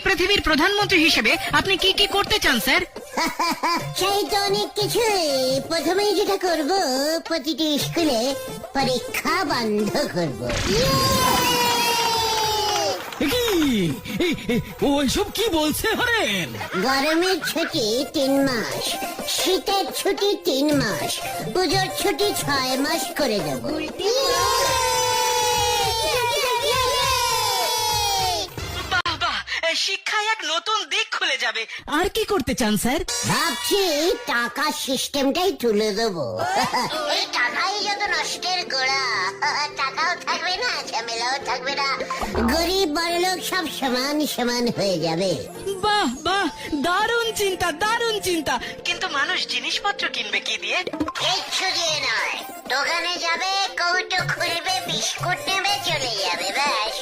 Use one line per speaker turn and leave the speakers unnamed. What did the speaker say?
পৃথিবীর প্রধানমন্ত্রী হিসেবে আপনি কি কি করতে চান স্যার?
চাই তো অনেক কিছু। প্রথমেই যেটা করব, প্রতিটি স্কুলে পরীক্ষা বন্ধ করব।
ওইসব কি বলছে হরেন?
গরমের ছুটি 3 মাস, শীতের ছুটি 3 মাস, পুজোর ছুটি 6 মাস করে দেব।
বাহ বাহ, শিক্ষায় এক নতুন দিক খুলে যাবে।
আর কি করতে চান স্যার?
ভাবছি টাকা সিস্টেমটাই তুলে দেবো। এই টাকাই যত নষ্টের গোড়া। টাকাও থাকবে না, ঝামেলাও থাকবে না, গরিব বড়লোক সব সমান সমান হয়ে যাবে।
বাহ বাহ, দারুণ চিন্তা, দারুণ চিন্তা।
কিন্তু মানুষ জিনিসপত্র কিনবে কি দিয়ে?
কিচ্ছু দিয়ে নয়, দোকানে যাবে, কৌটো খুলবে, বিস্কুট নেবে, চলে যাবে, ব্যাস।